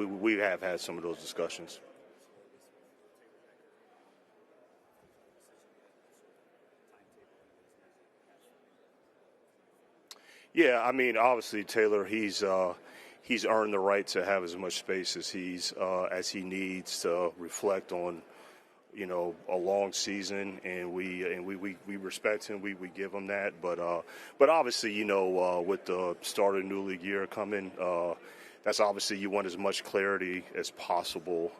we have had some of those discussions. Yeah, I mean, obviously Taylor, he's earned the right to have as much space as he needs to reflect on, a long season, and we respect him. We give him that, but obviously, with the start of the new league year coming, that's obviously you want as much clarity as possible.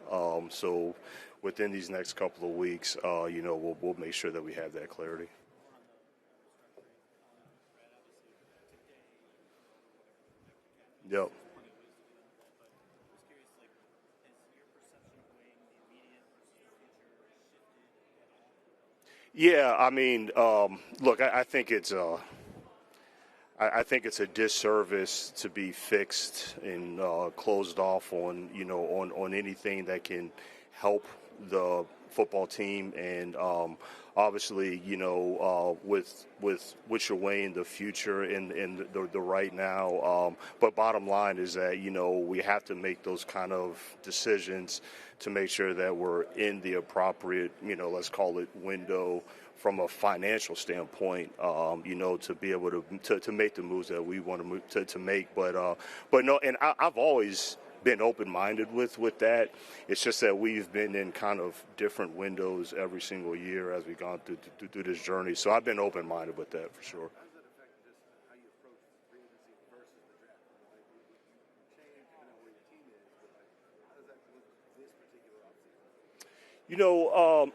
So within these next couple of weeks, we'll make sure that we have that clarity. Yep. Yeah, I mean, look, I think I think it's a disservice to be fixed and closed off on on anything that can help the football team, and obviously with your way in the future and the right now. But bottom line is that we have to make those kind of decisions to make sure that we're in the appropriate let's call it window from a financial standpoint, to be able to make the moves that we want to make. But no, and I've always been open-minded with that. It's just that we've been in kind of different windows every single year as we've gone through this journey. So I've been open-minded with that for sure. You know,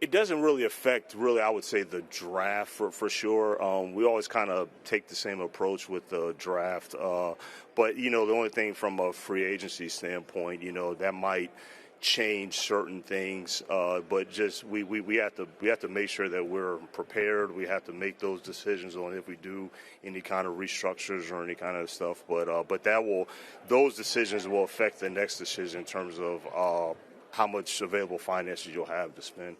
it doesn't really affect, I would say, the draft for sure. We always kind of take the same approach with the draft. But, the only thing from a free agency standpoint, that might change certain things. But just we have to make sure that we're prepared. We have to make those decisions on if we do any kind of restructures or any kind of stuff. But those decisions will affect the next decision in terms of how much available finances you'll have to spend.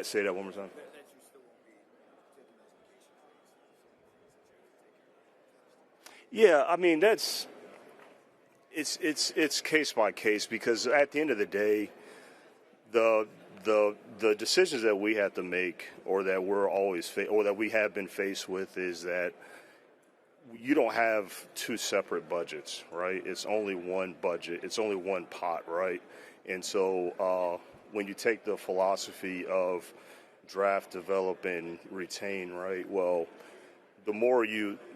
Say that one more time. Yeah, I mean it's case by case, because at the end of the day, the the decisions that we have to make, or that we're always or that we have been faced with, is that you don't have two separate budgets, right? It's only one budget. It's only one pot, right? And so when you take the philosophy of draft, develop, and retain, right? Well, the more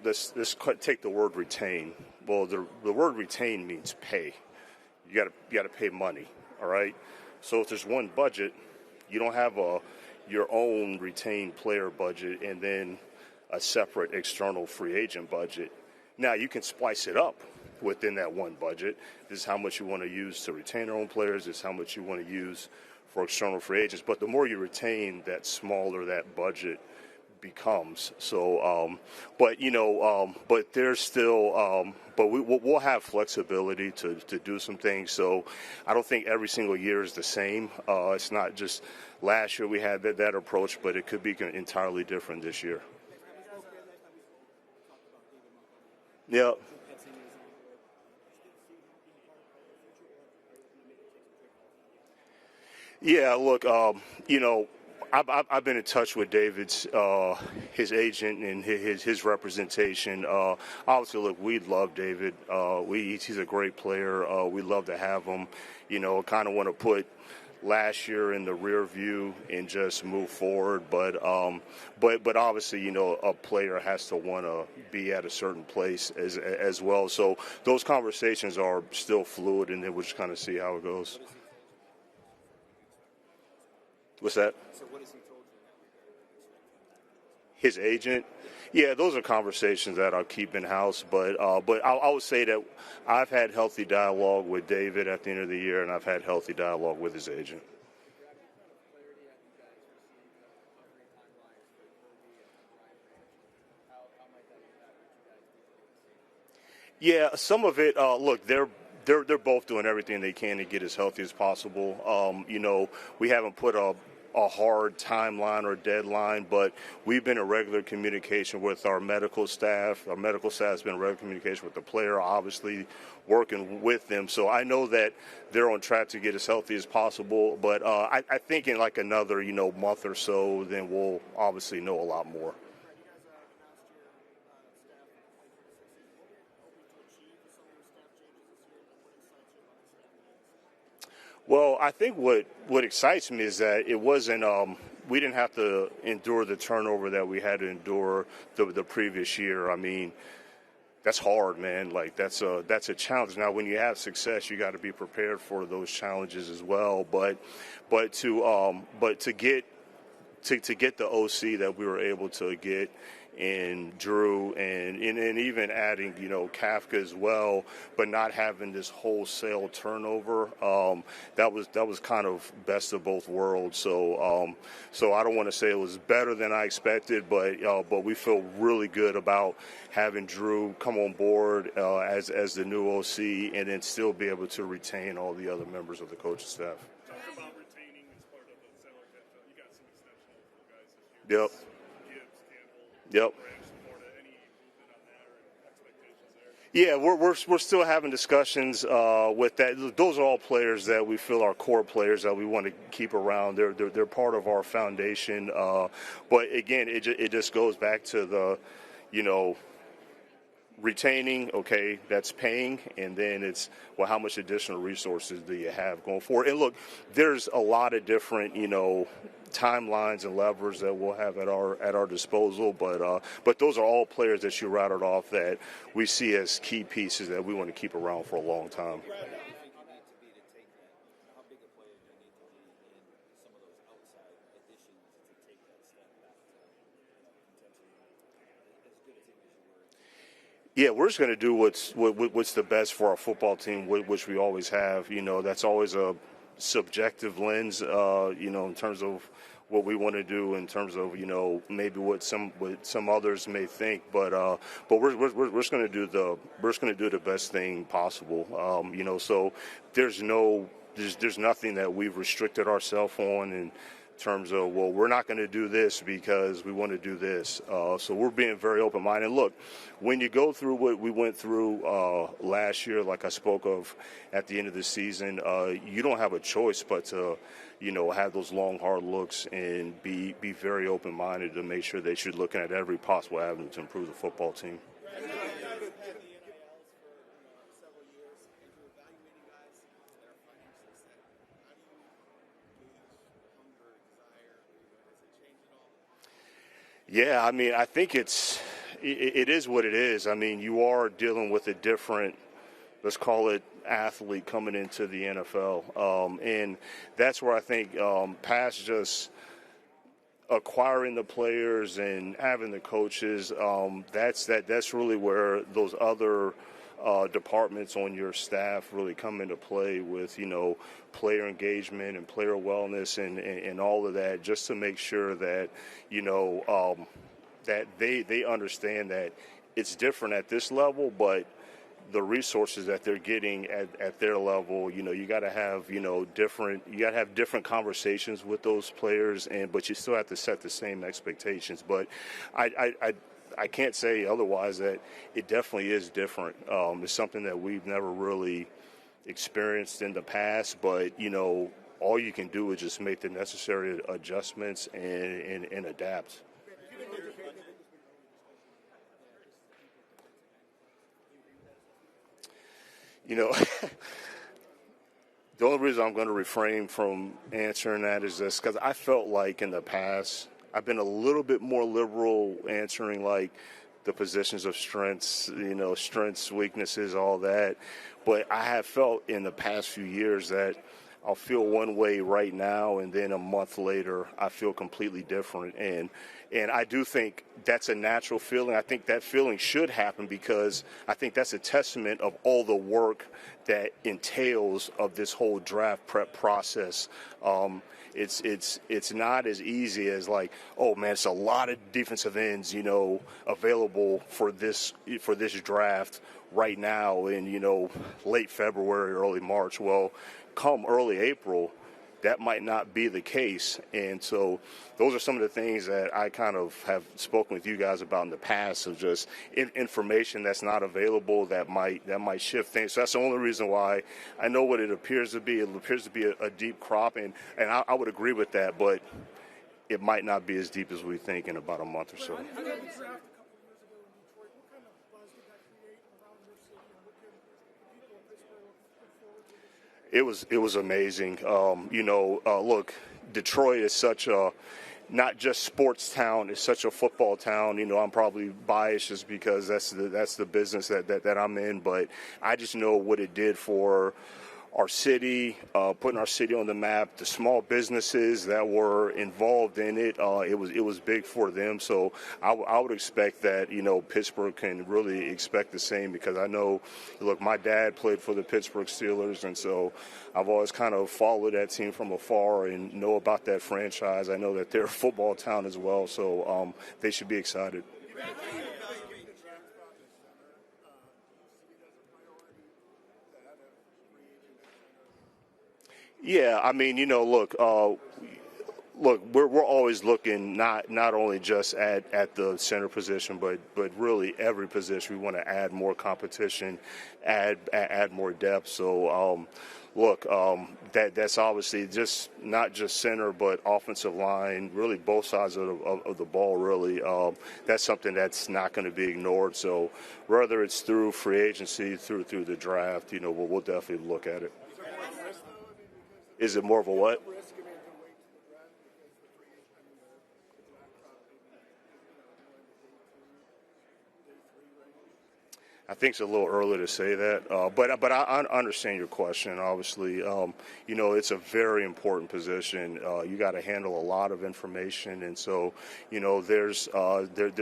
let's take the word retain. Well, the word retain means pay. You got to pay money, all right? So if there's one budget, you don't have your own retained player budget and then a separate external free agent budget. Now you can splice it up within that one budget. This is how much you want to use to retain your own players. This is how much you want to use for external free agents. But the more you retain, that smaller that budget becomes. So, but there's still, but we'll have flexibility to do some things. So I don't think every single year is the same. It's not just last year we had that approach, but it could be entirely different this year. Yeah. Yeah, look, I've been in touch with David's his agent and his representation. Obviously, look, we love David. He's a great player. We love to have him. Kind of want to put last year in the rear view and just move forward. But obviously, a player has to want to be at a certain place as well. So those conversations are still fluid, and then we'll just kind of see how it goes. What's that? So what has he told you? His agent? Yeah, those are conversations that I'll keep in house. But I would say that I've had healthy dialogue with David at the end of the year, and I've had healthy dialogue with his agent. Yeah, some of it. Look, they're both doing everything they can to get as healthy as possible. We haven't put a a hard timeline or deadline, but we've been in regular communication with our medical staff. Our medical staff has been in regular communication with the player, obviously working with them. So I know that they're on track to get as healthy as possible. But I think in like another, month or so, then we'll obviously know a lot more. Well, I think what excites me is that it wasn't we didn't have to endure the turnover that we had to endure the previous year. I mean, that's hard, man. Like that's a challenge. Now, when you have success, you got to be prepared for those challenges as well. But to get the OC that we were able to get in Drew and even adding, Kafka as well, but not having this wholesale turnover, that was kind of best of both worlds. So I don't want to say it was better than I expected, but we feel really good about having Drew come on board as the new OC and then still be able to retain all the other members of the coaching staff. Yep. Yep. Yeah, we're still having discussions with that. Those are all players that we feel are core players that we want to keep around. They're part of our foundation. But again, it just goes back to the, retaining, okay, that's paying, and then it's, well, how much additional resources do you have going forward? And look, there's a lot of different, timelines and levers that we'll have at our disposal, but those are all players that you routed off that we see as key pieces that we want to keep around for a long time. Yeah, we're just going to do what's the best for our football team, which we always have. That's always a subjective lens, in terms of what we want to do, in terms of maybe what some others may think, but we're just going to do the best thing possible. So there's nothing that we've restricted ourselves on in terms of, well, we're not going to do this because we want to do this. So we're being very open-minded. Look, when you go through what we went through last year, like I spoke of at the end of the season, you don't have a choice but to, have those long, hard looks and be very open-minded to make sure that you're looking at every possible avenue to improve the football team. Yeah, I mean, I think it is what it is. I mean, you are dealing with a different, let's call it, athlete coming into the NFL. And that's where I think past just acquiring the players and having the coaches, that's really where those other departments on your staff really come into play with, player engagement and player wellness and all of that, just to make sure that, that they understand that it's different at this level, but the resources that they're getting at their level, you got to have, different conversations with those players, but you still have to set the same expectations. But I can't say otherwise that it definitely is different. It's something that we've never really experienced in the past, but, all you can do is just make the necessary adjustments and adapt. The only reason I'm going to refrain from answering that is this, because I felt like in the past I've been a little bit more liberal answering like the positions of strengths, strengths, weaknesses, all that. But I have felt in the past few years that I'll feel one way right now, and then a month later I feel completely different. And I do think that's a natural feeling. I think that feeling should happen because I think that's a testament of all the work that entails of this whole draft prep process. It's not as easy as like, oh man, it's a lot of defensive ends, available for this draft right now in, late February, early March. Well, come early April, that might not be the case. And so those are some of the things that I kind of have spoken with you guys about in the past, of just information that's not available that might shift things. So that's the only reason why I know what it appears to be. It appears to be a deep crop, and I would agree with that, but it might not be as deep as we think in about a month or so. It was amazing. Look, Detroit is such a not just sports town; it's such a football town. I'm probably biased just because that's the business that I'm in. But I just know what it did for our city, putting our city on the map, the small businesses that were involved in it. It was big for them. So I would expect that, Pittsburgh can really expect the same, because I know, look, my dad played for the Pittsburgh Steelers, and so I've always kind of followed that team from afar and know about that franchise. I know that they're a football town as well, so they should be excited. Yeah, I mean, look, we're always looking not only just at the center position, but really every position. We want to add more competition, add more depth. So, that's obviously just not just center, but offensive line, really both sides of the ball. Really, that's something that's not going to be ignored. So, whether it's through free agency, through the draft, we'll definitely look at it. Is it more of a what? I think it's a little early to say that, but I understand your question. Obviously, it's a very important position. You got to handle a lot of information, and so there's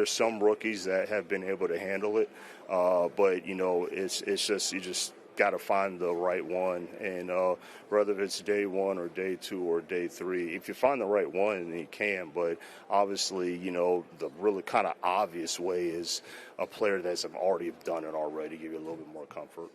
some rookies that have been able to handle it, but it's just you just got to find the right one, and whether it's day one or day two or day three, if you find the right one, then you can. But obviously, the really kind of obvious way is a player that's already done it already, give you a little bit more comfort.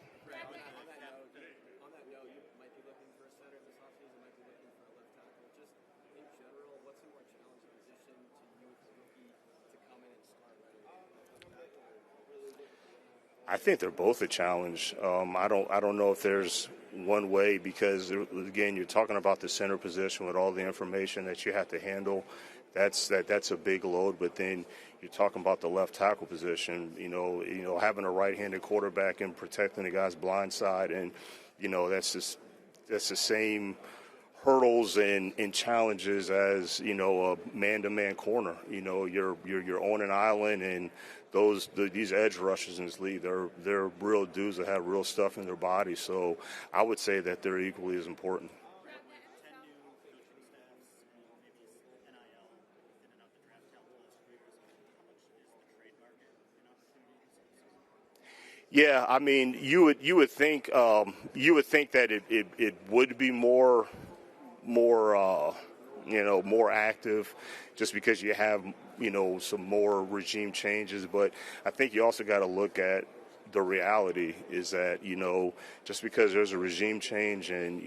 I think they're both a challenge. I don't know if there's one way, because again, you're talking about the center position with all the information that you have to handle. That's a big load. But then you're talking about the left tackle position. Having a right-handed quarterback and protecting the guy's blind side, and that's the same hurdles and challenges as a man-to-man corner. You're on an island, and these edge rushers in this league, they're real dudes that have real stuff in their body. So I would say that they're equally as important. Yeah, I mean, you would think that it would be more active, just because you have some more regime changes. But I think you also got to look at the reality is that just because there's a regime change and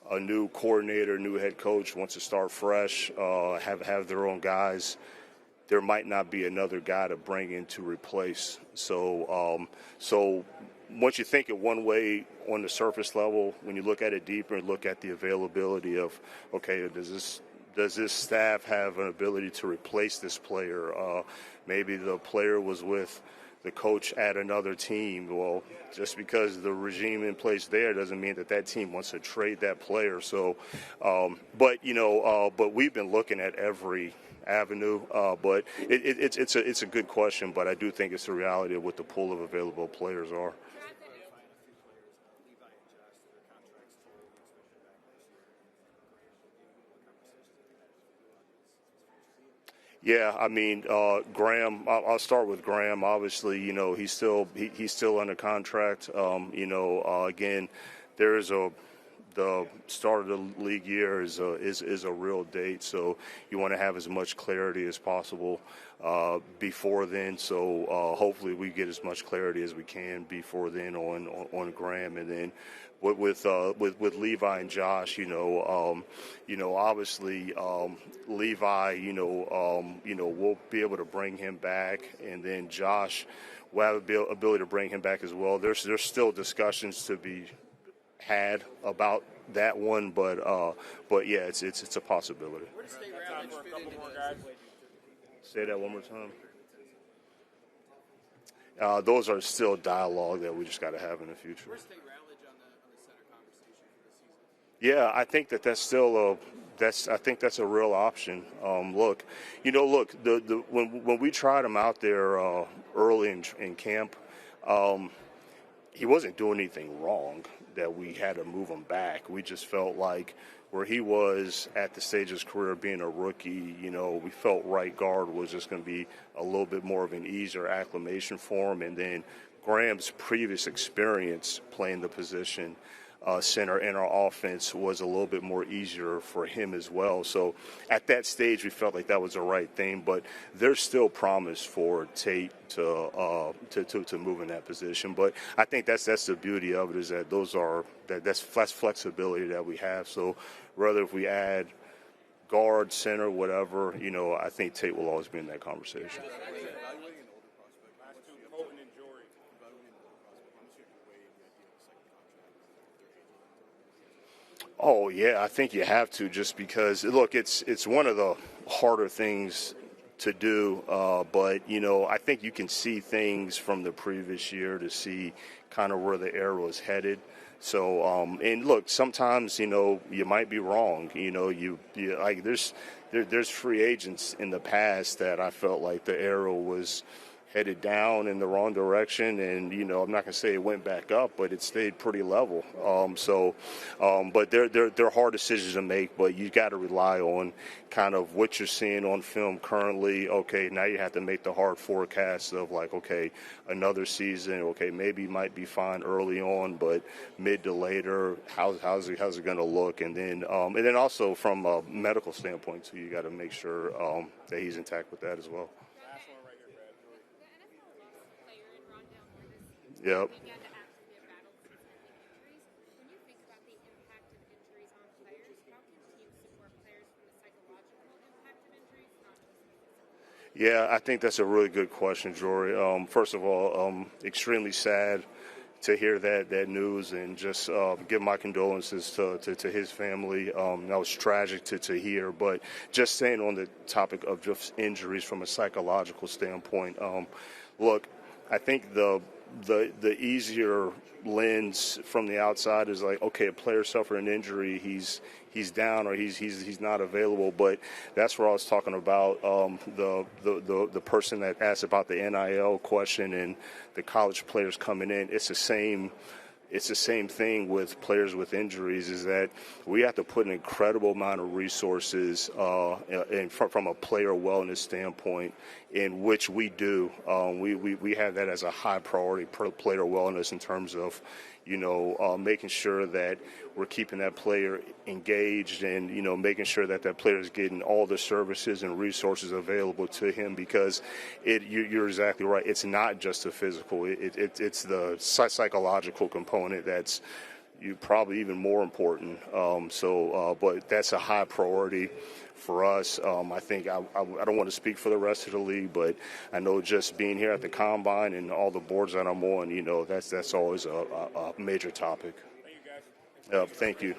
a new coordinator, new head coach wants to start fresh, have their own guys, there might not be another guy to bring in to replace. So once you think it one way on the surface level, when you look at it deeper and look at the availability of, okay, does this staff have an ability to replace this player? Maybe the player was with the coach at another team. Well, just because the regime in place there doesn't mean that team wants to trade that player. So, but we've been looking at every avenue. But it's a good question. But I do think it's the reality of what the pool of available players are. Yeah, I mean, Graham. I'll start with Graham. Obviously, he's still under contract. Again, there is the start of the league year is a real date, so you want to have as much clarity as possible before then. So hopefully we get as much clarity as we can before then on Graham, and then with Levi and Josh, obviously Levi, we'll be able to bring him back, and then Josh, we'll have the ability to bring him back as well. There's still discussions to be had about that one, but yeah, it's a possibility. Where does State Rally fit into this? Say that one more time. Those are still dialogue that we just got to have in the future. Where's State Rally on the center conversation for this season? Yeah, I think that's still I think that's a real option. When we tried him out there early in camp, he wasn't doing anything wrong that we had to move him back. We just felt like where he was at the stage of his career being a rookie, we felt right guard was just going to be a little bit more of an easier acclimation for him. And then Graham's previous experience playing the position center in our offense was a little bit more easier for him as well. So at that stage, we felt like that was the right thing. But there's still promise for Tate to move in that position. But I think that's the beauty of it, is that that's flexibility that we have. So whether if we add guard, center, whatever, I think Tate will always be in that conversation. Oh, yeah, I think you have to, just because, look, it's one of the harder things to do, but, I think you can see things from the previous year to see kind of where the arrow is headed. So, and look, sometimes, you might be wrong. Like there's free agents in the past that I felt like the arrow was headed down in the wrong direction, and I'm not going to say it went back up, but it stayed pretty level. But they're hard decisions to make, but you got to rely on kind of what you're seeing on film currently. Okay, now you have to make the hard forecast of like, okay, another season. Okay, maybe you might be fine early on, but mid to later, how's it going to look? And then also from a medical standpoint, too, you got to make sure that he's intact with that as well. Yep. Yeah, I think that's a really good question, Jory. First of all, extremely sad to hear that news, and just give my condolences to his family. That was tragic to hear. But just staying on the topic of just injuries from a psychological standpoint, look, I think the easier lens from the outside is like, okay, a player suffered an injury, he's down or he's not available. But that's where I was talking about the person that asked about the NIL question and the college players coming in. It's the same thing with players with injuries, is that we have to put an incredible amount of resources from a player wellness standpoint, in which we do. We have that as a high priority, player wellness, in terms of, making sure that we're keeping that player engaged, and, making sure that player is getting all the services and resources available to him, because you're exactly right. It's not just the physical. It's the psychological component that's probably even more important. But that's a high priority for us. I think I don't want to speak for the rest of the league, but I know just being here at the Combine and all the boards that I'm on, that's always a major topic. Thank you, guys. Thank you.